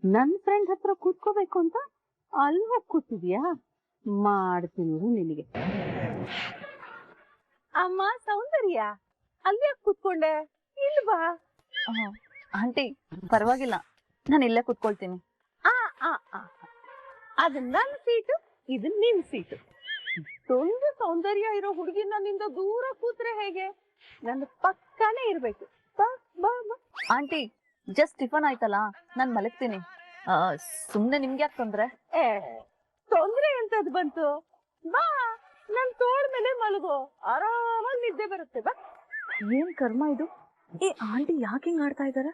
ನನ್ ಫ್ರೆಂಡ್ ಹತ್ರ ಕೂತ್ಕೋಬೇಕು ಅಂತ ಅಲ್ಲಿ ಹೋಗಿ ಕೂತಿದ್ಯಾ? ಮಾಡ್ತೀನಿ ನಿನಗೆ. ಅಮ್ಮ ಸೌಂದರ್ಯ, ಅಲ್ಲಿ ಯಾಕೆ ಕೂತ್ಕೊಂಡೆ? ಇಲ್ವಾ? ಆಂಟಿ ಪರವಾಗಿಲ್ಲ, ನಾನು ಇಲ್ಲೇ ಕೂತ್ಕೊಳ್ತೀನಿ. ಅದು ನನ್ನ ಸೀಟು, ಇದು ನಿನ್ ಸೀಟು. ಒಂದು ಸೌಂದರ್ಯ ಇರೋ ಹುಡುಗಿನ ನಿಂದ ದೂರ ಕೂತ್ರೆ ಹೇಗೆ? ನನ್ನ ಪಕ್ಕನೇ ಇರ್ಬೇಕು. ಆಂಟಿ ಜಸ್ಟ್ ಟಿಫನ್ ಆಯ್ತಲ್ಲ, ನಾನ್ ಮಲಗ್ತೀನಿ. ಸುಮ್ನೆ ನಿಮ್ಗೆ ಯಾಕೆ ತೊಂದ್ರೆ? ತೊಂದ್ರೆ ಎಂತದ್ ಬಂತು? ಬಾ, ನನ್ ತೋಳ ಮೇಲೆ ಮಲಗೋ, ಆರಾಮಾಗಿ ನಿದ್ದೆ ಬರುತ್ತೆ. ಬಾ. ಏನ್ ಕರ್ಮ ಇದು? ಈ ಆಂಟಿ ಯಾಕೆ ಹಿಂಗ್ ಆಡ್ತಾ ಇದಾರೆ?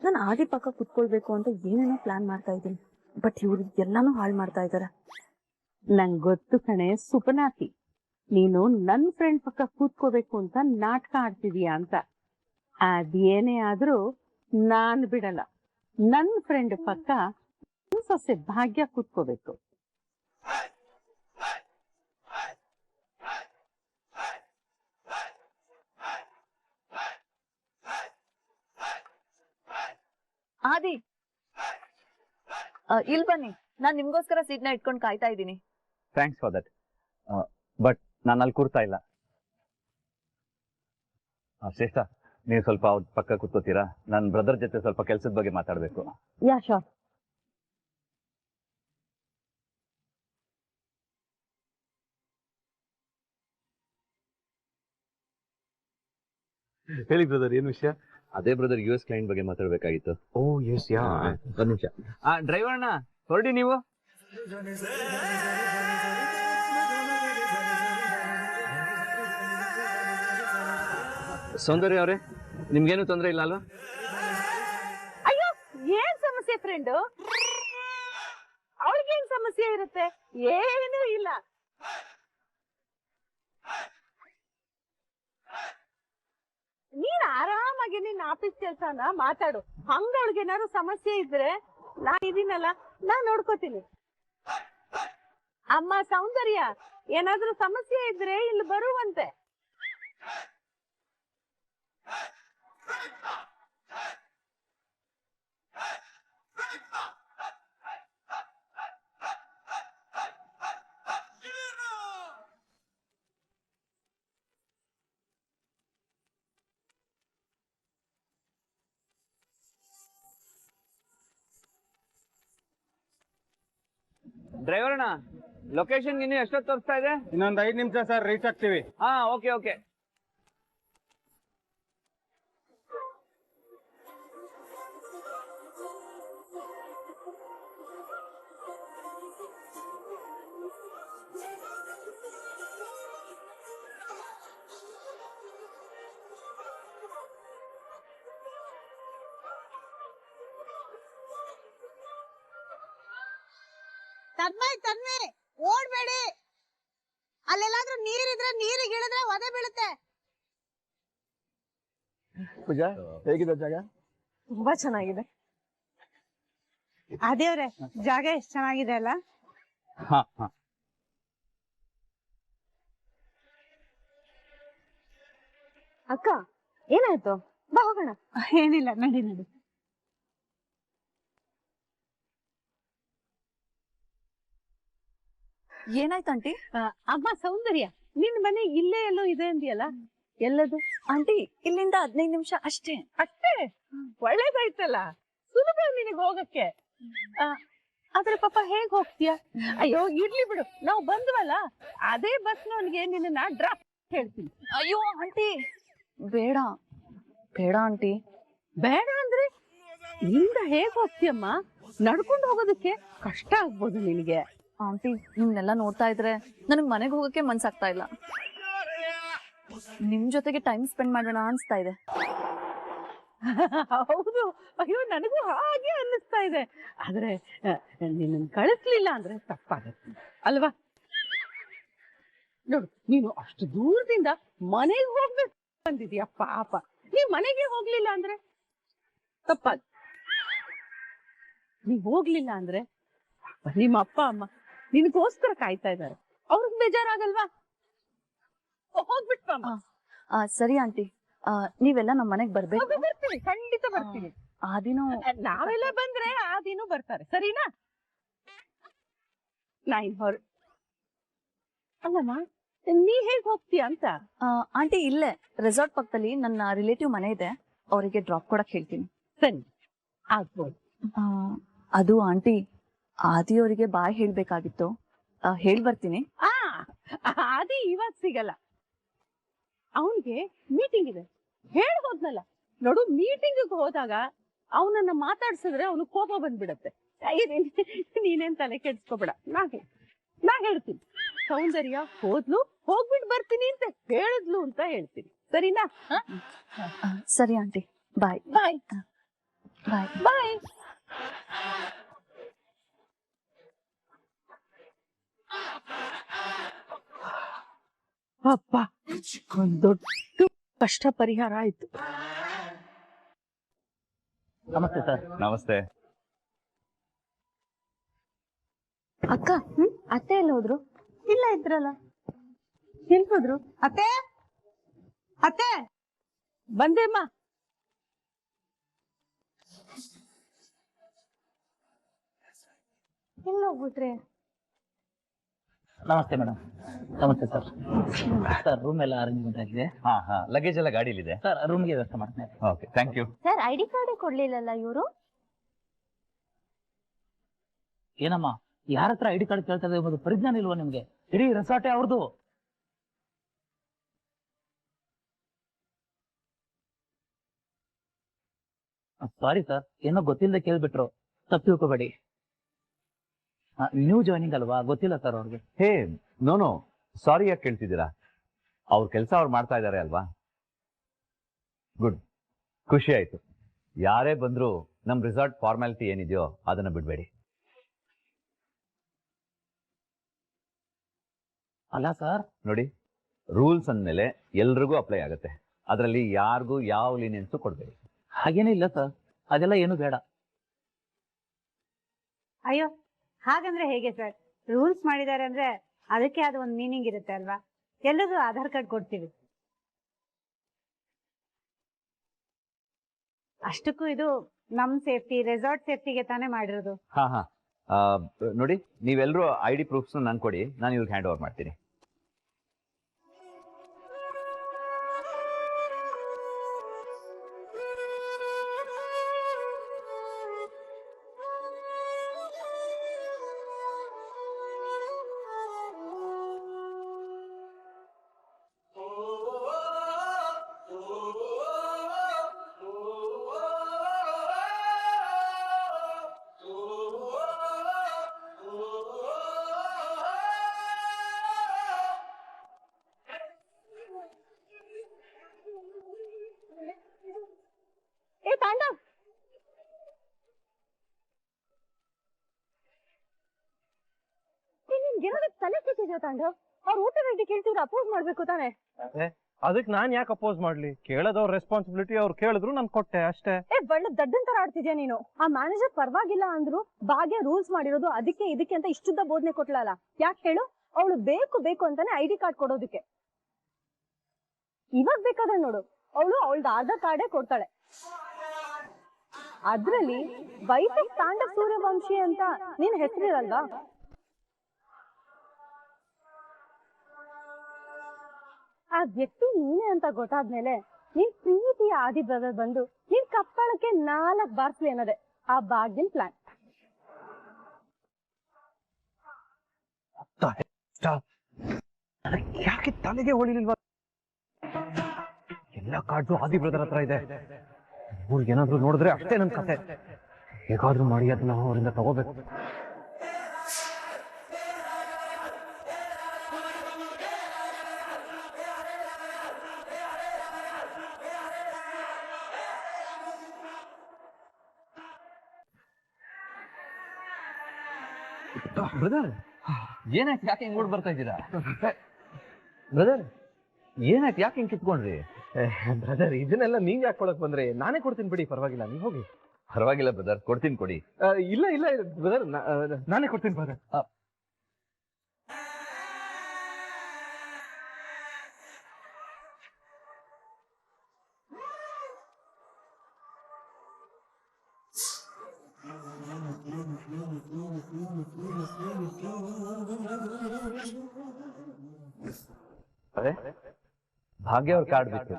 ನಾನು ಆದಿ ಪಕ್ಕ ಕುತ್ಕೊಳ್ಬೇಕು ಅಂತ ಏನೇನೋ ಪ್ಲಾನ್ ಮಾಡ್ತಾ ಇದ್ದೀನಿ, ಬಟ್ ಇವ್ರು ಎಲ್ಲಾನು ಹಾಳು ಮಾಡ್ತಾ ಇದಾರೆ. ನಂಗ್ ಗೊತ್ತು ಕಣೆ ಸುಪನಾತಿ, ನೀನು ನನ್ ಫ್ರೆಂಡ್ ಪಕ್ಕ ಕೂತ್ಕೋಬೇಕು ಅಂತ ನಾಟಕ ಆಡ್ತಿದೀಯ ಅಂತ. ಅದೇನೇ ಆದ್ರೂ ನಾನ್ ಬಿಡಲ್ಲ. ನನ್ ಫ್ರೆಂಡ್ ಪಕ್ಕ ಸೊಸೆ ಭಾಗ್ಯ ಕೂತ್ಕೋಬೇಕು. ಆದಿ ಇಲ್ ಬನ್ನಿ, ನಾನ್ ನಿಮ್ಗೋಸ್ಕರ ಸೀಟ್ನ ಇಟ್ಕೊಂಡು ಕಾಯ್ತಾ ಇದ್ದೀನಿ. ಥ್ಯಾಂಕ್ಸ್ ಫಾರ್ ದಟ್, ಬಟ್ ನಾನು ಅಲ್ಲಿ ಕೂರ್ತಾ ಇಲ್ಲ. ಶ್ರೇಷ್ಠ, ನೀವು ಸ್ವಲ್ಪ ಅವ್ರ ಪಕ್ಕ ಕೂತ್ಕೋತೀರಾ? ನನ್ನ ಬ್ರದರ್ ಜೊತೆ ಸ್ವಲ್ಪ ಕೆಲಸದ ಬಗ್ಗೆ ಮಾತಾಡಬೇಕು. Yeah sure. ಹೇಳಿ ಬ್ರದರ್, ಏನ್ ವಿಷಯ? ಅದೇ ಬ್ರದರ್, US ಕ್ಲೈಂಟ್ ಬಗ್ಗೆ ಮಾತಾಡಬೇಕಾಗಿತ್ತು. ಓ ಎಸ್, ಯಾ. ಒಂದು ನಿಮಿಷ. ಡ್ರೈವರ್ ಅಣ್ಣ ಹೊರಡಿ ನೀವು. ಸೌಂದರ್ಯ ಅವರೇ, ನಿಮ್ಗೇನು ತೊಂದರೆ ಇಲ್ಲ ಅಲ್ವಾ? ಅಯ್ಯೋ, ಏನ್ ಸಮಸ್ಯೆ ಫ್ರೆಂಡು? ಅವಳಿಗೇನ್ ಸಮಸ್ಯೆ ಇರುತ್ತೆ? ಏನೂ ಇಲ್ಲ. ನೀನ್ ಆರಾಮಾಗಿ ನಿನ್ನ ಆಫೀಸ್ ಕೆಲ್ಸನ ಮಾತಾಡು. ಹಂಗ ಅವಳಿಗೇನಾದ್ರು ಸಮಸ್ಯೆ ಇದ್ರೆ ನಾನ್ ಇದೀನಲ್ಲ, ನಾನ್ ನೋಡ್ಕೋತೀನಿ. ಅಮ್ಮ ಸೌಂದರ್ಯ, ಏನಾದ್ರೂ ಸಮಸ್ಯೆ ಇದ್ರೆ ಇಲ್ಲಿ ಬರುವಂತೆ. ಡ್ರೈವರ್ ಅಣ್ಣ, ಲೊಕೇಶನ್ ಇನ್ನು ಎಷ್ಟೊತ್ತು ತೋರಿಸ್ತಾ ಇದೆ? ಇನ್ನೊಂದು 5 ನಿಮಿಷ ಸರ್, ರೀಚ್ ಆಗ್ತೀವಿ. ಹಾ, ಓಕೆ ಓಕೆ. ತನ್ಮಯ್ ಓಡ್ಬೇಡಿ. ಅಲ್ಲೆಲ್ಲಾದ್ರೂ ನೀರಿದ್ರೆ ನೀರಿಗೆ ಇಳಿದ್ರೆ ಒದೆ ಬೀಳುತ್ತೆ. ಪೂಜಾ, ಹೇಗಿದೆ ಜಾಗ? ತುಂಬಾ ಚೆನ್ನಾಗಿದೆ. ಅದೇವ್ರೆ, ಜಾಗ ಎಷ್ಟ್ ಚೆನ್ನಾಗಿದೆ ಅಲ್ಲ? ಅಕ್ಕ, ಏನಾಯ್ತು? ಬಾ ಹೋಗೋಣ. ಏನಿಲ್ಲ, ನಡಿ ನಡಿ. ಏನಾಯ್ತು ಆಂಟಿ? ಅಮ್ಮ ಸೌಂದರ್ಯ, ನಿನ್ ಮನೆ ಇಲ್ಲೇ ಎಲ್ಲೋ ಇದೆ ಅಂದಿಯಲ್ಲ, ಎಲ್ಲದು? ಆಂಟಿ, ಇಲ್ಲಿಂದ 15 ನಿಮಿಷ ಅಷ್ಟೇ. ಅಷ್ಟೇ? ಒಳ್ಳೇದಾಯ್ತಲ್ಲ, ಸುಲಭ ನಿನಗೆ ಹೋಗಕ್ಕೆ. ಆದ್ರೆ ಪಾಪ ಹೇಗ್ ಹೋಗ್ತೀಯ? ಅಯ್ಯೋ ಇರ್ಲಿ ಬಿಡು, ನಾವು ಬಂದ್ವಲ್ಲ, ಅದೇ ಬಸ್ ನವನಿಗೆ ನಿನ್ನ ಡ್ರಾಪ್ ಹೇಳ್ತೀನಿ. ಅಯ್ಯೋ ಆಂಟಿ, ಬೇಡ ಬೇಡ ಆಂಟಿ. ಬೇಡ ಅಂದ್ರೆ ಇಲ್ಲಿಂದ ಹೇಗ್ ಹೋಗ್ತೀಯಮ್ಮ? ನಡ್ಕೊಂಡು ಹೋಗೋದಕ್ಕೆ ಕಷ್ಟ ಆಗ್ಬೋದು ನಿನಗೆ. ಆಂಟಿ, ನಿಮ್ನೆಲ್ಲ ನೋಡ್ತಾ ಇದ್ರೆ ನನಗ್ ಮನೆಗೆ ಹೋಗಕ್ಕೆ ಮನ್ಸಾಗ್ತಾ ಇಲ್ಲ. ನಿಮ್ ಜೊತೆಗೆ ಟೈಮ್ ಸ್ಪೆಂಡ್ ಮಾಡೋಣ ಅನ್ಸ್ತಾ ಇದೆ. ಹೌದು, ಅಯ್ಯೋ ನನಗೂ ಹಾಗೆ ಅನ್ನಿಸ್ತಾ ಇದೆ. ಆದ್ರೆ ನಿನ್ನ ಕಳಿಸ್ಲಿಲ್ಲ ಅಂದ್ರೆ ತಪ್ಪಾಗತ್ತೆ ಅಲ್ವಾ? ನೋಡು, ನೀನು ಅಷ್ಟು ದೂರದಿಂದ ಮನೆಗೆ ಹೋಗ್ಬೇಕು ಬಂದಿದ್ಯಾ ಪಾಪ. ನೀ ಮನೆಗೆ ಹೋಗ್ಲಿಲ್ಲ ಅಂದ್ರೆ ತಪ್ಪಾಗ. ನೀ ಹೋಗ್ಲಿಲ್ಲ ಅಂದ್ರೆ ನಿಮ್ಮ ಅಪ್ಪ ಅಮ್ಮ ನಿನಗೋಸ್ಕರ ಕಾಯ್ತಾ ಇದ್ದಾರೆ. ಅವ್ರಿಗೆ ಬೇಜಾರಾಗಲ್ವಾ? ಹೋಗ್ಬಿಟ್ಪ. ಸರಿ ಆಂಟಿ, ನೀವೆಲ್ಲ ನಮ್ಮ ಮನೆಗ್ ಬರ್ಬೇಕು. ಬರ್ತೀನಿ, ಖಂಡಿತ ಬರ್ತೀನಿ. ಆದಿನೂ ನಾವೆಲ್ಲ ಬಂದ್ರೆ ಆ ದಿನ ಬರ್ತಾರೆ ಸರಿನಾ? ಅಲ್ಲಮ್ಮ, ನೀ ಹೇಗ್ ಹೋಗ್ತೀಯ ಅಂತ? ಆಂಟಿ ಇಲ್ಲೇ ರೆಸಾರ್ಟ್ ಪಕ್ಕದಲ್ಲಿ ನನ್ನ ರಿಲೇಟಿವ್ ಮನೆ ಇದೆ, ಅವರಿಗೆ ಡ್ರಾಪ್ ಕೊಡಕ್ ಹೇಳ್ತೀನಿ. ಸರಿ, ಆಗ್ಬೋದು. ಅದು ಆಂಟಿ, ಆದಿ ಅವರಿಗೆ ಬಾಯ್ ಹೇಳ್ಬೇಕಾಗಿತ್ತು, ಹೇಳ್ ಬರ್ತೀನಿ. ಆದಿ ಇವಾಗ ಸಿಗಲ್ಲ, ಅವನಿಗೆ ಮೀಟಿಂಗ್ ಇದೆ. ಹೇಳ್ ಹೋದ್ನಲ್ಲ ನೋಡು, ಮೀಟಿಂಗ್ ಹೋದಾಗ ಅವನನ್ನ ಮಾತಾಡ್ಸಿದ್ರೆ ಅವನು ಕೋಪ ಬಂದ್ಬಿಡತ್ತೆ. ನೀನೇನ್ ತಲೆ ಕೆಡ್ಸ್ಕೊಬೇಡ, ನಾ ಹೇಳ್ತೀನಿ. ಸೌಂದರ್ಯ ಹೋದ್ಲು, ಹೋಗ್ಬಿಟ್ಟು ಬರ್ತೀನಿ ಅಂತ ಹೇಳಿದ್ಲು ಅಂತ ಹೇಳ್ತೀನಿ, ಸರಿನಾ? ಸರಿ ಆಂಟಿ, ಬಾಯ್ ಬಾಯ್ ಬಾಯ್ ಬಾಯ್. ಅಪ್ಪ, ಒಂದ್ ದೊಡ್ಡ ಕಷ್ಟ ಪರಿಹಾರ ಆಯ್ತು. ನಮಸ್ತೆ ಸರ್. ನಮಸ್ತೆ. ಅಕ್ಕ, ಅತ್ತೆ ಎಲ್ಲಿ ಹೋದ್ರು? ಇಲ್ಲ ಇದ್ರಲ್ಲ, ಎಲ್ಲಿ ಹೋದ್ರು? ಅತ್ತೆ ಅತ್ತೆ, ಬಂದೇಮ್ಮ. ಎಲ್ಲಿ ಹೋಗ್ಬಿಟ್ರೆ? ನಮಸ್ತೆ ಮೇಡಮ್. ನಮಸ್ತೆ ಸರ್. ಸರ್ ರೂಮ್ ಎಲ್ಲ ಅರೇಂಜ್ಮೆಂಟ್ ಆಗಿದೆ. ಹಾ, ಲಗೇಜ್ ಎಲ್ಲ ಗಾಡಿಲಿದೆ ಸರ್, ರೂಮ್ಗೆ ವ್ಯವಸ್ಥೆ ಮಾಡ್ತೀನಿ. Okay, thank you. Sir, ID card ಕೊಡ್ಲಿಲ್ಲಲ್ಲ ಇವರು? ಏನಮ್ಮ, ಯಾರ ಹತ್ರ ಐಡಿ ಕಾರ್ಡ್ ಕೇಳ್ತಾ ಇದೆ ಎಂಬುದು ಪರಿಜ್ಞಾನ ಇಲ್ವಾ ನಿಮ್ಗೆ? ಇಡೀ ರೆಸಾರ್ಟೇ ಅವ್ರದ್ದು. ಸಾರಿ ಸರ್, ಏನೋ ಗೊತ್ತಿಲ್ಲದೆ ಕೇಳ್ಬಿಟ್ರು, ತಪ್ಪು ತಿಳ್ಕೊಬೇಡಿ. ನ್ಯೂ ಜಾಯ್ನಿಂಗ್ ಅಲ್ವಾ, ಗೊತ್ತಿಲ್ಲ ಸರ್ ಅವ್ರಿಗೆ. ಹೇ, ನೋ, ಸಾರಿ ಯಾಕೆ ಕೇಳ್ತಿದ್ದೀರಾ? ಅವ್ರ ಕೆಲಸ ಅವ್ರು ಮಾಡ್ತಾ ಇದ್ದಾರೆ ಅಲ್ವಾ. ಗುಡ್, ಖುಷಿ ಆಯ್ತು. ಯಾರೇ ಬಂದ್ರು ನಮ್ ರಿಸಾರ್ಟ್ ಫಾರ್ಮ್ಯಾಲಿಟಿ ಏನಿದೆಯೋ ಅದನ್ನ ಬಿಡ್ಬೇಡಿ. ಅಲ್ಲ ಸರ್, ನೋಡಿ, ರೂಲ್ಸ್ ಅಂದ್ಮೇಲೆ ಎಲ್ರಿಗೂ ಅಪ್ಲೈ ಆಗುತ್ತೆ. ಅದರಲ್ಲಿ ಯಾರಿಗೂ ಯಾವ ಲೀನಿಯನ್ಸು ಕೊಡ್ಬೇಡಿ. ಹಾಗೇನೇ ಇಲ್ಲ ಸರ್, ಅದೆಲ್ಲ ಏನು ಬೇಡ. ಅಯ್ಯೋ, ಹಾಗಂದ್ರೆ ಹೇಗೆ ಸರ್? ರೂಲ್ಸ್ ಮಾಡಿದ್ದಾರೆ ಅಂದ್ರೆ ಅದಕ್ಕೆ ಅದು ಒಂದು ಮೀನಿಂಗ್ ಇರುತ್ತೆ ಅಲ್ವಾ? ಎಲ್ಲರೂ ಆಧಾರ್ ಕಾರ್ಡ್ ಕೊಡ್ತೀವಿ. ಅಷ್ಟಕ್ಕೂ ಇದು ನಮ್ ಸೇಫ್ಟಿ, ರೆಸಾರ್ಟ್ ಸೇಫ್ಟಿಗೆ ತಾನೇ ಮಾಡಿರೋದು. ಹಾ, ನೋಡಿ, ನೀವೆಲ್ಲರೂ ID ಪ್ರೂಫ್ಸ್ನ ನಂಗೆ ಕೊಡಿ, ನಾನು ಇವ್ರಿಗೆ ಹ್ಯಾಂಡ್ ಓವರ್ ಮಾಡ್ತೀನಿ. ಏ ತಾಂಡವ್, ನಿನ್ಗೇನಾದ್ರು ತಲೆ ಕೆಟ್ಟಿದ್ಯಾ ತಾಂಡವ್? ಅವ್ರ ಊಟ ರೆಡ್ಡಿ ಕೇಳ್ತಿದ್ರು, ಅಪೋಸ್ ಮಾಡ್ಬೇಕು ತಾನೆ? ಅದಕ್ಕೆ ನಾನ್ ಯಾಕೆ ಅಪೋಸ್ ಮಾಡ್ಲಿ? ಕೇಳೋದವ್ರ ರೆಸ್ಪಾನ್ಸಿಬಿಲಿಟಿ, ಅವ್ರು ಕೇಳಿದ್ರು ನಾನು ಕೊಟ್ಟೆ ಅಷ್ಟೇ. ಬಣ್ಣ ದಡ್ಡನ್ ತರ ಆಡ್ತಿದ್ಯಾ ನೀನು. ಆ ಮ್ಯಾನೇಜರ್ ಪರವಾಗಿಲ್ಲ ಅಂದ್ರು, ಭಾಗ್ಯ ರೂಲ್ಸ್ ಮಾಡಿರೋದು ಅದಕ್ಕೆ ಇದಕ್ಕೆ ಅಂತ ಇಷ್ಟುದ್ದ ಬೋಧನೆ ಕೊಟ್ಲಲ್ಲ. ಯಾಕೆ ಹೇಳು? ಅವಳು ಬೇಕು ಅಂತಾನೆ ID ಕಾರ್ಡ್ ಕೊಡೋದಕ್ಕೆ. ಇವಾಗ ಬೇಕಾದ್ರೆ ನೋಡು, ಅವಳ್ದು ಆಧಾರ್ ಕಾರ್ಡೇ ಕೊಡ್ತಾಳೆ. ಅದ್ರಲ್ಲಿ ವೈಫ್ ಆಫ್ ತಾಂಡವ್ ಸೂರ್ಯವಂಶಿ ಅಂತ ನಿನ್ ಹೆಸರಿರಲ್ವಾ? ಆ ವ್ಯಕ್ತಿ ನೀನೆ ಅಂತ ಗೊತ್ತಾದ್ಮೇಲೆ ನಿನ್ ಪ್ರೀತಿಯ ಆದಿ ಬ್ರದರ್ ಬಂದು ನಿನ್ ಕಪ್ಪಳಕ್ಕೆ 4 ಬಾರ್ಸ್ಲಿ ಅನ್ನೋದೆ ಆ ಭಾಗ್ಯನ್ ಪ್ಲಾನ್. ಯಾಕೆ ತಲೆಗೆ ಹೊಳಿಲಿಲ್ವಾ? ಎಲ್ಲ ಕಾರ್ಡು ಆದಿ ಬ್ರದರ್ ಹತ್ರ ಇದೆ. ಊರಿಗೆ ಏನಾದ್ರು ನೋಡಿದ್ರೆ ಅಷ್ಟೇ ನನ್ ಕತೆ. ಹೇಗಾದ್ರೂ ಮಾಡಿ ಅದನ್ನ ಅವರಿಂದ ತಗೋಬೇಕು. ಬ್ರದರ್, ಏನಾಯ್ತು? ಯಾಕೆ ಹಿಂಗ್ ಓಡ್ ಬರ್ತಾ ಇದ್ದೀರಾ? ಬ್ರದರ್, ಏನಾಯ್ತು? ಯಾಕೆ ಹಿಂಗ್ ಕಿತ್ಕೊಂಡ್ರಿ? ಬ್ರದರ್, ಇದನ್ನೆಲ್ಲ ನೀವ್ ಯಾಕೆ ಕೊಡಕ್ ಬಂದ್ರೆ? ನಾನೇ ಕೊಡ್ತೀನಿ ಬಿಡಿ, ಪರವಾಗಿಲ್ಲ, ನೀವ್ ಹೋಗಿ. ಪರವಾಗಿಲ್ಲ ಬ್ರದರ್, ಕೊಡ್ತೀನಿ, ಕೊಡಿ. ಇಲ್ಲ ಬ್ರದರ್, ನಾನೇ ಕೊಡ್ತೀನಿ ಬ್ರದರ್. ಅರೆ ಭಾಗ್ಯ ಅವ್ರ ಕಾರ್ಡ್ ಬಿತ್ತು.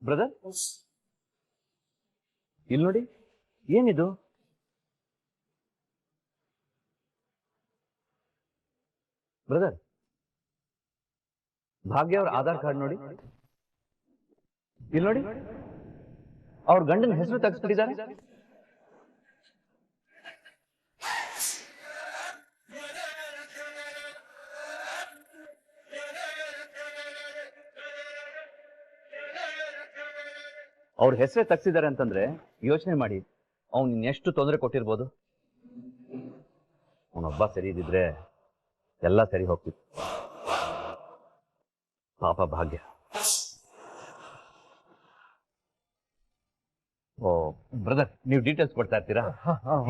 ಬ್ರದರ್ ಇಲ್ಲಿ ನೋಡಿ, ಏನಿದು? ಬ್ರದರ್, ಭಾಗ್ಯ ಅವ್ರ ಆಧಾರ್ ಕಾರ್ಡ್ ನೋಡಿ. ಇಲ್ಲಿ ನೋಡಿ, ಅವ್ರ ಗಂಡನ ಹೆಸರು ತೆಗೆಸ್ಬಿಟ್ಟಿದ್ದಾರೆ. ಅವ್ರ ಹೆಸರೇ ತೆಗ್ಸಿದ್ದಾರೆ ಅಂತಂದ್ರೆ ಯೋಚನೆ ಮಾಡಿ, ಅವ್ನು ಇನ್ನೆಷ್ಟು ತೊಂದರೆ ಕೊಟ್ಟಿರ್ಬೋದು. ಅವನೊಬ್ಬ ಸರಿ ಇದ್ದಿದ್ರೆ ಎಲ್ಲ ಸರಿ ಹೋಗ್ತಿತ್ತು. ಪಾಪ ಭಾಗ್ಯ. ಓ ಬ್ರದರ್, ನೀವು ಡೀಟೇಲ್ಸ್ ಕೊಡ್ತಾ ಇರ್ತೀರಾ?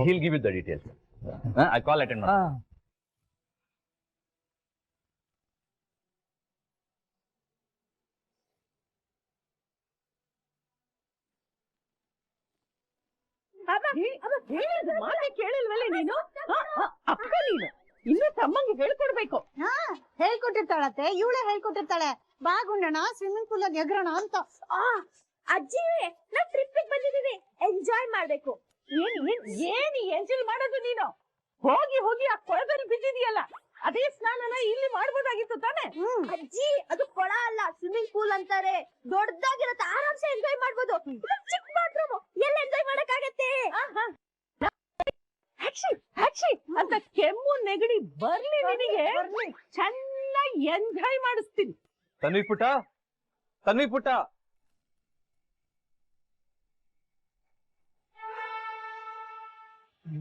He'll give it the details. I call attend ಮಾಡಿ. ಕೇಳಿಲ್ವಲ್ಲ ನೀನು? ಅಕ್ಕ ನೀನು ಇನ್ನು ತಮ್ಮಂಗೆ ಹೇಳ್ಕೊಡ್ಬೇಕು. ಹೇಳ್ಕೊಟ್ಟಿರ್ತಾಳತ್ತೆ, ಇವಳೇ ಹೇಳ್ಕೊಟ್ಟಿರ್ತಾಳೆ. ಬಾ ಗುಂಡಣ ಸ್ವಿಮ್ಮಿಂಗ್ ಪೂಲ್ ಅಲ್ಲಿ ಎಗ್ರೋಣ ಅಂತ. ಅಜ್ಜಿ, ನಾವ್ ಟ್ರಿಪ್ ಬಂದಿದೀವಿ, ಎಂಜಾಯ್ ಮಾಡ್ಬೇಕು. ಏನ್ ಎಂಜಾಯ್ ಮಾಡೋದು ನೀನು? ಹೋಗಿ ಹೋಗಿ ಆ ಕೊಳದಲ್ಲಿ ಬಿದ್ದಿದೆಯಲ್ಲ, ಅದೇ ಸ್ನಾನನ ಇಲ್ಲಿ ಮಾಡ್ಬೋದಾಗಿತ್ತು ತಾನೆ? ಅಜ್ಜಿ, ಅದು ಕೊಳ ಅಲ್ಲ, ಸ್ವಿಮ್ಮಿಂಗ್ ಪೂಲ್ ಅಂತಾರೆ. ದೊಡ್ಡದಾಗಿರತ್ತೆ, ಆರಾಮ್ಸೆ ಎಂಜಾಯ್ ಮಾಡ್ಬೋದು. ಚಿಕ್ಕ ಬಾತ್ರೂಮ್ ಎಲ್ಲ ಎಂಜಾಯ್ ಮಾಡಕ್ಕಾಗತ್ತೆ. ಅಂತ ಕೆಮ್ಮು ನೆಗಡಿ ಬರ್ಲಿ ನಿನಗೆ, ಚೆನ್ನಾಗಿ ಎಂಜಾಯ್ ಮಾಡಿಸ್ತೀನಿ. ತನ್ವಿ ಪುಟ, ತನ್ವಿ ಪುಟ.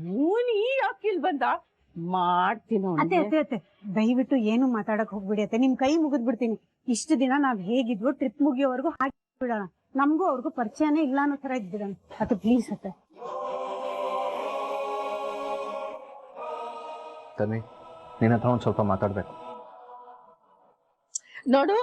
ನೀನ್ ಈ ಅಕ್ಕಿಲ್ ಬಂದ ಮಾಡ್ತೀನೋ. ಅತ್ತೆ ಅತ್ತೆ ಅತ್ತೆ, ದಯವಿಟ್ಟು ಏನು ಮಾತಾಡಕ್ ಹೋಗ್ಬಿಡಿ ಅತ್ತೆ, ನಿಮ್ ಕೈ ಮುಗಿದ್ ಬಿಡ್ತೀನಿ. ಇಷ್ಟು ದಿನ ನಾವ್ ಹೇಗಿದ್ವು ಟ್ರಿಪ್ ಮುಗಿಯೋವರೆಗೂ ಹಾಗೆ ಬಿಡೋಣ. ನಮಗೂ ಅವ್ರಿಗೂ ಪರಿಚಯನೇ ಇಲ್ಲ ಅನ್ನೋ ತರ ಇದ್ಬಿಡೋಣ ಅತ್ತೆ, ಪ್ಲೀಸ್ ಅತ್ತೆ. ತನ್ವಿ, ನಿನ್ನ ಹತ್ರ ಒಂದ್ ಸ್ವಲ್ಪ ಮಾತಾಡ್ಬೇಕು. ನೋಡು,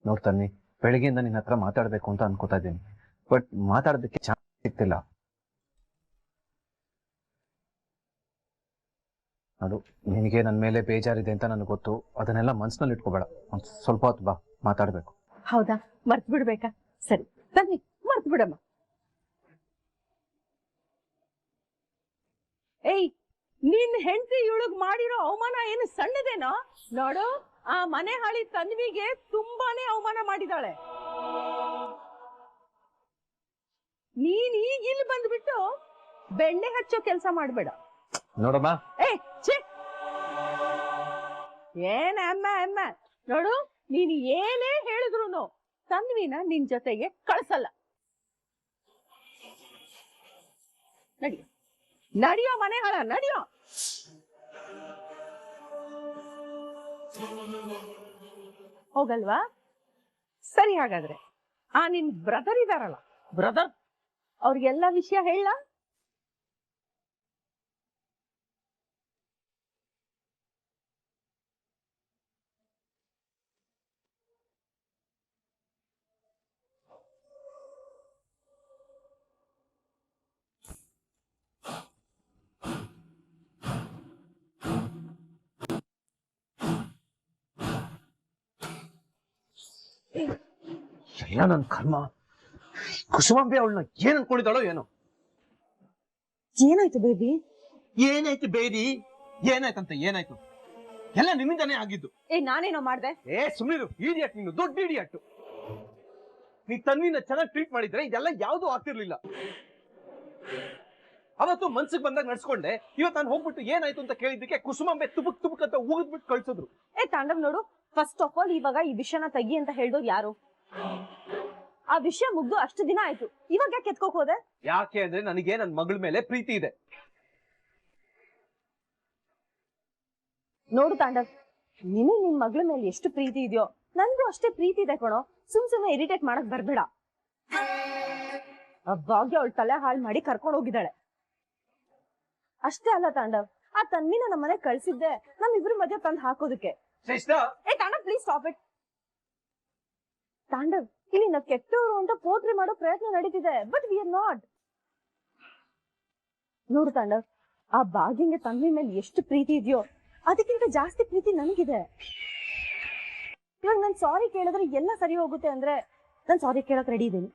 ನೋಡ್ತಾನೆ, ಬೆಳಿಗ್ಗೆಯಿಂದ ನಿನ್ನ ಹತ್ರ ಮಾತಾಡ್ಬೇಕು ಅಂತ ಅನ್ಕೋತಾ ಇದ್ದೀನಿ, ಬಟ್ ಮಾತಾಡೋದಕ್ಕೆ ಚಾನ್ಸ್ ಸಿಗ್ತಿಲ್ಲ. ಅದು ನಿನಗೆ ನನ್ನ ಮೇಲೆ ಬೇಜಾರಿದೆ ಅಂತ ನನಗೆ ಗೊತ್ತು. ಅದನ್ನೆಲ್ಲ ಮನ್ಸಿನಲ್ಲಿ ಇಟ್ಕೋಬೇಡ. ಒಂದ್ ಸ್ವಲ್ಪ ಹೊತ್ತು ಬಾ, ಮಾತಾಡ್ಬೇಕು. ಹೌದಾ? ಮರ್ತ್ ಬಿಡ್ಬೇಕಾ? ಸರಿ ಬನ್ನಿ, ಮರ್ತ್ ಬಿಡಮ್ಮ. ಏಯ್, ನಿನ್ ಹೆಂಡತಿ ಇವಳಗ್ ಮಾಡಿರೋ ಅವಮಾನ ಏನು ಸಣ್ಣದೇನೋ? ನೋಡು, ಆ ಮನೆ ಹಾಳಿ ತನ್ವಿಗೆ ತುಂಬಾನೇ ಅವಮಾನ ಮಾಡಿದಾಳೆ. ನೀನ್ ಈಗ ಇಲ್ಲಿ ಬಂದ್ಬಿಟ್ಟು ಬೆಣ್ಣೆ ಹಚ್ಚೋ ಕೆಲಸ ಮಾಡ್ಬೇಡ. ನೋಡಮ್ಮ, ಏನ ಅಮ್ಮ ಅಮ್ಮ, ನೋಡು, ನೀನ್ ಏನೇ ಹೇಳಿದ್ರು ತನ್ವಿನ ನಿನ್ ಜೊತೆಗೆ ಕಳ್ಸಲ್ಲ. ನಡಿಯೋ ನಡಿಯೋ, ಮನೆ ಹಾಳ ನಡಿಯೋ. ಹೋಗಲ್ವಾ? ಸರಿ, ಹಾಗಾದ್ರೆ ಆ ನಿನ್ ಬ್ರದರ್ ಇದಾರಲ್ಲ, ಬ್ರದರ್ ಅವ್ರಿಗೆಲ್ಲ ವಿಷಯ ಹೇಳ. ಎಲ್ಲ ನನ್ ಕರ್ಮ. ಕುಸುಮಾಂಬೆ ಅವಳನ್ನ ಏನ್ ಅನ್ಕೊಂಡಿದ್ದಾಳೋ ಏನೋ. ಏನಾಯ್ತು ಬೇಬಿ? ಏನಾಯ್ತು ಬೇಡಿ? ಏನಾಯ್ತಂತ ಏನಾಯ್ತು? ಎಲ್ಲ ನಿಮ್ಮಿಂದಾನೇ ಆಗಿದ್ದು. ನಾನೇನೋ ಮಾಡ್ದೆ? ಸುಮ್ನಿರು, ಇಡಿಯಟ್ ನೀನು, ದೊಡ್ಡ ಇಡಿಯಟ್. ನೀ ತನ್ವಿನ ಚೆನ್ನಾಗಿ ಟ್ರೀಟ್ ಮಾಡಿದ್ರೆ ಇದೆಲ್ಲ ಯಾವ್ದು ಆಗ್ತಿರ್ಲಿಲ್ಲ. ಅವತ್ತು ಮನ್ಸಿಗೆ ಬಂದಾಗ ನಡ್ಸ್ಕೊಂಡೆ. ಇವತ್ತು ನಾನು ಹೋಗ್ಬಿಟ್ಟು ಏನಾಯ್ತು ಅಂತ ಕೇಳಿದ್ದಕ್ಕೆ ಕುಸುಮಾಂಬೆ ತುಬುಕ್ ತುಬುಕ್ ಅಂತ ಉಗಿದ್ಬಿಟ್ಟು ಕಳ್ಸಿದ್ರು. ತಾಂಡವ್ ನೋಡು, ಫಸ್ಟ್ ಆಫ್ ಆಲ್ ಇವಾಗ ಈ ವಿಷಯನ ತೆಗಿ ಅಂತ ಹೇಳ್ದೋರು ಯಾರು? ಆ ವಿಷಯ ಮುಗ್ದು ಅಷ್ಟು ದಿನ ಆಯ್ತು, ಇವಾಗ ಯಾಕೆ ಎತ್ಕೋಕ್ ಹೋದೆ? ಯಾಕೆ ಅಂದ್ರೆ ನನಗೆ ನನ್ ಮಗಳ ಮೇಲೆ ಪ್ರೀತಿ ಇದೆ. ನೋಡು ತಾಂಡವ್, ನಿನಗ್ ನಿನ್ ಮಗಳ ಮೇಲೆ ಎಷ್ಟು ಪ್ರೀತಿ ಇದೆಯೋ ನನ್ಗೂ ಅಷ್ಟೇ ಪ್ರೀತಿ ಇದೆ ಕಣೋ. ಸುಮ್ನೆ ಇರಿಟೇಟ್ ಮಾಡಕ್ ಬರ್ಬೇಡ. ಆ ಭಾಗ್ಯ ಅವಳ ತಲೆ ಹಾಳು ಮಾಡಿ ಕರ್ಕೊಂಡು ಹೋಗಿದ್ದಾಳೆ. ಅಷ್ಟೇ ಅಲ್ಲ ತಾಂಡವ್, ಆ ತನ್ವಿನ ನಮ್ಮನೆ ಕಳ್ಸಿದ್ದೆ ನಮ್ಮಿಬ್ರು ಮಧ್ಯೆ ತಂದು ಹಾಕೋದಕ್ಕೆ. ಏ Tandav, please stop it. Tandav, ಇಲ್ಲಿ ನಾವ್ ಕೆಟ್ಟವರು ಅಂತ ಪೋತ್ರಿ ಮಾಡೋ ಪ್ರಯತ್ನ ನಡೀತಿದೆ, ಬಟ್ ವಿ ಆರ್ ನಾಟ್. ನೋಡು ತಾಂಡವ್, ಆ ಭಾಗ್ಯಂಗೆ ತನ್ವಿ ಮೇಲೆ ಎಷ್ಟು ಪ್ರೀತಿ ಇದೆಯೋ ಅದಕ್ಕಿಂತ ಜಾಸ್ತಿ ಪ್ರೀತಿ ನನಗಿದೆ. ಇವಾಗ ನಾನ್ ಸಾರಿ ಕೇಳಿದ್ರೆ ಎಲ್ಲ ಸರಿ ಹೋಗುತ್ತೆ ಅಂದ್ರೆ ನಾನ್ ಸಾರಿ ಕೇಳಕ್ ರೆಡಿ ಇದ್ದೀನಿ.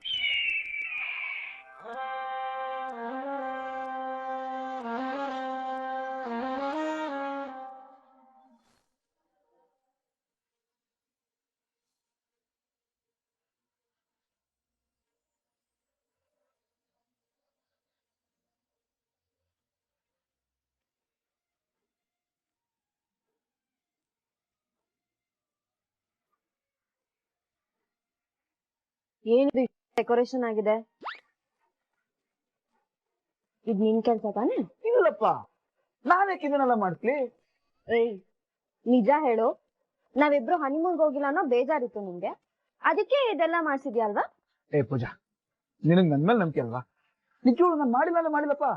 ಏನಿದು ಡೆಕೋರೇಷನ್ ಆಗಿದೆ? ಇದ್ ನಿನ್ ಕೆಲ್ಸ ತಾನೆ? ಇಲ್ಲಪ್ಪ, ನಾವ್ಯಾಕೆ ಇದನ್ನೆಲ್ಲ ಮಾಡ್ತೀವಿ? ಏಯ್, ನಿಜ ಹೇಳು, ನಾವಿಬ್ರು ಹನಿಮೂನ್ಗೆ ಹೋಗಿಲ್ಲ ಅನ್ನೋ ಬೇಜಾರಿತ್ತು ನಿಮ್ಗೆ, ಅದಕ್ಕೆ ಇದೆಲ್ಲ ಮಾಡ್ಸಿದ್ಯಾ ಅಲ್ವಾ? ಏ ಪೂಜಾ, ನಿನಗ್ ನನ್ ಮೇಲೆ ನಂಬಿಕೆ ಅಲ್ವಾ? ನಿಜವಾಗ್ಲೂ ನಾನು ಮಾಡಿಲ್ಲಪ್ಪ.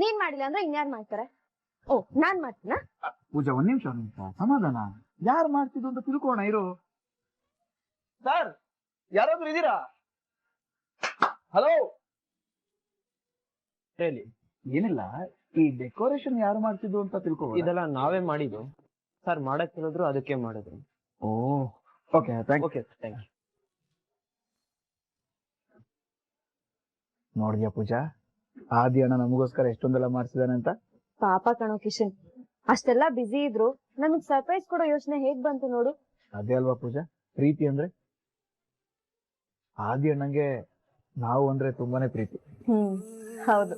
ನೀನ್ ಮಾಡಿಲ್ಲ ಅಂದ್ರೆ ಇನ್ಯಾರು ಮಾಡ್ತಾರೆ? ಓ, ನಾನ್ ಮಾಡ್ತೀನಾ? ಪೂಜಾ, ಒಂದ್ ನಿಮಿಷ ಸಮಾಧಾನ. ಯಾರು ಮಾಡ್ತಿದ್ದು ಅಂತ ತಿಳ್ಕೋಣ ಇರು. ಸರ್, ಯಾರಾದ್ರೂ ಇದೀರಾ? ಹಲೋ. ಹೇಳಿ. ಏನಿಲ್ಲ, ಈ ಡೆಕೋರೇಷನ್ ಯಾರು ಮಾಡ್ತಿದ್ದು ಅಂತ ತಿಳ್ಕೊ. ಇದೆಲ್ಲ ನಾವೇ ಮಾಡಿದ್ದು ಸರ್. ಮಾಡಕ್ ಹೇಳಿದ್ರು ಅದಕ್ಕೆ ಮಾಡಿದ್ರು. ಓ, ಓಕೆ, ಥ್ಯಾಂಕ್ ಯು. ನೋಡಿದ್ಯಾ ಪೂಜಾ, ಆದಿ ಅಣ್ಣ ನಮಗೋಸ್ಕರ ಎಷ್ಟೊಂದೆಲ್ಲ ಮಾಡ್ಸಿದಾನೆ ಅಂತ. ಪಾಪ ಕಣೋ ಕಿಶನ್, ಅಷ್ಟೆಲ್ಲ ಬಿಸಿ ಇದ್ರು ನಮಗ್ ಸರ್ಪ್ರೈಸ್ ಕೊಡೋ ಯೋಚನೆ ಹೇಗ್ ಬಂತು ನೋಡು. ಅದೇ ಅಲ್ವಾ ಪೂಜಾ ಪ್ರೀತಿ ಅಂದ್ರೆ. ಆದಿ ಅಣ್ಣಂಗೆ ನಾವು ಅಂದ್ರೆ ತುಂಬಾನೇ ಪ್ರೀತಿ. ಹೌದು.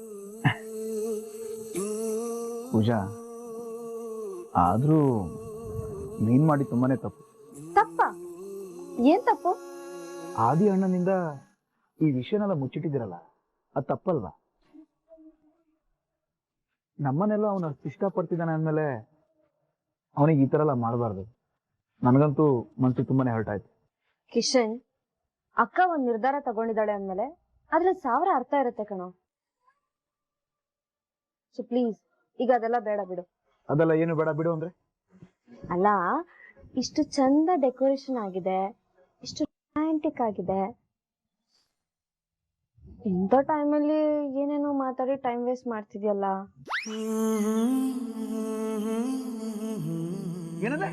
ಪೂಜಾ, ಆದ್ರೂ ನೀನ್ ಮಾಡಿ ತುಂಬಾನೇ ತಪ್ಪು. ತಪ್ಪ? ಏನ್ ತಪ್ಪು? ಆದಿ ಅಣ್ಣನಿಂದ ಈ ವಿಷಯನೆಲ್ಲ ಮುಚ್ಚಿಟ್ಟಿದ್ದೀರಲ್ಲ, ಅದು ತಪ್ಪಲ್ವಾ? ನಮ್ಮನ್ನೆಲ್ಲ ಅವನು ಇಷ್ಟಪಡ್ತಿದ್ದಾನೆ ಅಂದ್ಮೇಲೆ ಅವನಿಗೆ ಈ ತರ ಎಲ್ಲ ಮಾಡಬಾರ್ದು. ನನಗಂತೂ ಮನ್ಸಿಗೆ ತುಂಬಾನೇ ಹರ್ಟ್ ಆಯ್ತು. ಕಿಶನ್, ಅಕ್ಕ ಒಂದ್ ನಿರ್ಧಾರ ತಗೊಂಡಿದ್ದಾಳೆ ಅಂದ್ಮೇಲೆ ಅದ್ರಲ್ಲಿ 1000 ಅರ್ಥ ಇರುತ್ತೆ ಕಣೋ. ಸೊ ಪ್ಲೀಸ್, ಈಗ ಅದೆಲ್ಲ ಬೇಡ ಬಿಡು. ಅದೆಲ್ಲ ಏನು ಬೇಡ ಬಿಡು ಅಂದ್ರೆ? ಅಲ್ಲ, ಇಷ್ಟು ಚಂದ ಡೆಕೋರೇಷನ್ ಆಗಿದೆ, ಇಷ್ಟು ರೊಮ್ಯಾಂಟಿಕ್ ಆಗಿದೆ, ಇಂಥ ಟೈಮಲ್ಲಿ ಏನೇನೋ ಮಾತಾಡಿ ಟೈಮ್ ವೇಸ್ಟ್ ಮಾಡ್ತಿದ್ಯಲ್ಲ. ಏನಂದ್ರೆ?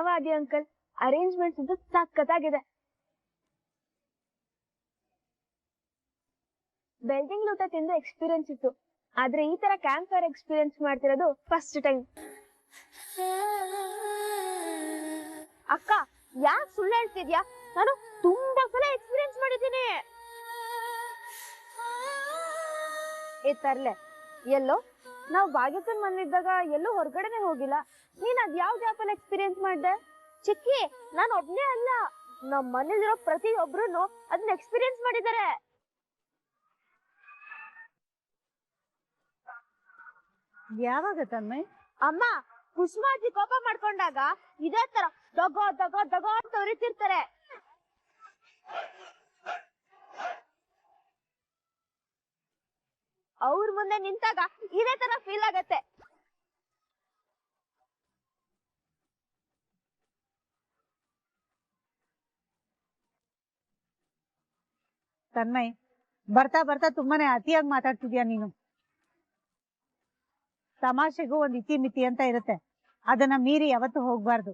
ವಾದಿ ಅಂಕಲ್, ಅರೇಂಜ್ಮೆಂಟ್ಸ್ ಇದು ಸಖತ್ತಾಗಿದೆ. ಬೆಳ್ದಿಂಗ್ ಊಟ ತಿಂದು ಎಕ್ಸ್ಪೀರಿಯನ್ಸ್ ಇತ್ತು, ಆದ್ರೆ ಈ ತರ ಕ್ಯಾಂಪ್ ಫೈರ್ ಎಕ್ಸ್ಪೀರಿಯನ್ಸ್ ಮಾಡ್ತಿರೋದು ಫಸ್ಟ್ ಟೈಮ್. ಅಕ್ಕ, ಯಾಕೆ ಸುಳ್ಳು ಹೇಳ್ತಿದ್ಯಾ? ನಾನು ತುಂಬಾ ಸಲ ಎಕ್ಸ್ಪೀರಿಯನ್ಸ್ ಮಾಡಿದ್ದೀನಿ. ತರ್ಲೆ, ಎಲ್ಲೋ ನಾವು ಭಾಗ್ಯಕ್ಕನ್ ಮನೇಲಿದ್ದಾಗ ಎಲ್ಲೂ ಹೊರಗಡೆನೆ ಹೋಗಿಲ್ಲ. ನೀನ್ ಅದ್ ಯಾವ ಜಾಪಲ್ಲಿ ಎಕ್ಸ್ಪೀರಿಯನ್ಸ್ ಮಾಡ್ದೆ? ಚಿಕ್ಕಿ, ನಾನು ಒಬ್ನೇ ಅಲ್ಲ, ನಮ್ ಮನೇಲಿರೋ ಪ್ರತಿಯೊಬ್ರು ಅದನ್ನ ಎಕ್ಸ್ಪೀರಿಯನ್ಸ್ ಮಾಡಿದ್ದಾರೆ. ಯಾವಾಗ ತಮ್ಮೆ? ಅಮ್ಮ, ಕುಸುಮಾಜಿ ಕೋಪ ಮಾಡ್ಕೊಂಡಾಗ ಇದೇ ತರ ದಗೋ ದಗೋ ದಗೋ ಅಂತ ಉರಿತಿರ್ತಾರೆ. ಅವ್ರ ಮುಂದೆ ನಿಂತಾಗ ಇದೇ ತರ ಫೀಲ್ ಆಗತ್ತೆ. ತನ್ಮಯ್, ಬರ್ತಾ ಬರ್ತಾ ತುಂಬಾನೇ ಅತಿಯಾಗಿ ಮಾತಾಡ್ತಿದ್ಯಾ ನೀನು. ತಮಾಷೆಗೂ ಒಂದ್ ಇತಿ ಮಿತಿ ಅಂತ ಇರುತ್ತೆ, ಅದನ್ನ ಮೀರಿ ಯಾವತ್ತೂ ಹೋಗ್ಬಾರ್ದು.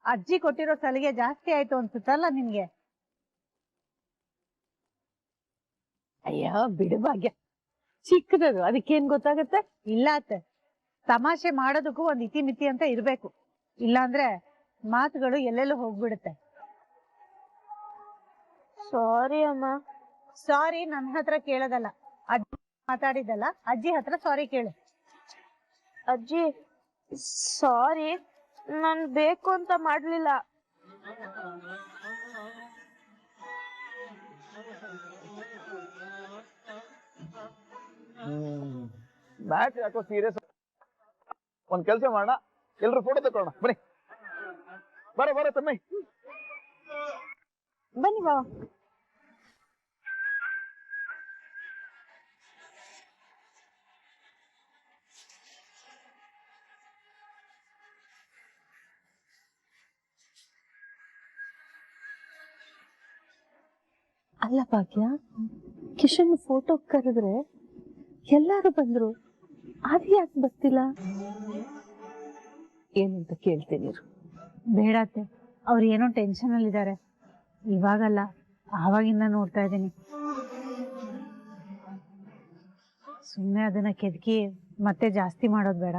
ಅಜ್ಜಿ ಕೊಟ್ಟಿರೋ ಸಲಿಗೆ ಜಾಸ್ತಿ ಆಯ್ತು ಅನ್ಸುತ್ತಲ್ಲ ನಿನ್ಗೆ? ಅಯ್ಯೋ ಬಿಡು ಭಾಗ್ಯ, ಚಿಕ್ಕದದು ಅದಕ್ಕೇನ್ ಗೊತ್ತಾಗತ್ತೆ. ಇಲ್ಲ ಅತ್ತೆ, ತಮಾಷೆ ಮಾಡೋದಕ್ಕೂ ಒಂದ್ ಇತಿ ಮಿತಿ ಅಂತ ಇರ್ಬೇಕು, ಇಲ್ಲಾಂದ್ರೆ ಮಾತುಗಳು ಎಲ್ಲೆಲ್ಲೂ ಹೋಗ್ಬಿಡುತ್ತೆ. ಸಾರಿ ಅಮ್ಮ. ಸಾರಿ ನನ್ನ ಹತ್ರ ಕೇಳೋದಲ್ಲ, ಅಜ್ಜಿ ಮಾತಾಡಿದಲ್ಲ, ಅಜ್ಜಿ ಹತ್ರ ಸಾರಿ ಕೇಳು. ಅಜ್ಜಿ ಸಾರಿ, ನಾನ್ ಬೇಕು ಅಂತ ಮಾಡ್ಲಿಲ್ಲ. ಮ್ಯಾಚ್ ಯಾಕೋ ಸೀರಿಯಸ್. ಒಂದ್ ಕೆಲಸ ಮಾಡೋಣ, ಎಲ್ರು ಫೋಟೋ ತಕೊಳ್ಳೋಣ ಬನ್ನಿ. ಬರ ತಮ್ಮಿ, ಬನ್ನಿ ಬಾವ. ಅಲ್ಲ ಭಾಗ್ಯ, ಕಿಶನ್ ಫೋಟೋ ಕರೆದ್ರೆ ಎಲ್ಲಾರು ಬಂದ್ರು, ಅದು ಯಾಕೆ ಬರ್ತಿಲ್ಲ ಏನಂತ ಕೇಳ್ತೀನಿ. ಬೇಡತ್ತೆ, ಅವ್ರು ಏನೋ ಟೆನ್ಷನ್ ಅಲ್ಲಿ ಇದ್ದಾರೆ. ಇವಾಗಲ್ಲ, ಆವಾಗಿಂದ ನೋಡ್ತಾ ಇದ್ದೀನಿ. ಸುಮ್ಮನೆ ಅದನ್ನ ಕೆದಕಿ ಮತ್ತೆ ಜಾಸ್ತಿ ಮಾಡೋದು ಬೇಡ.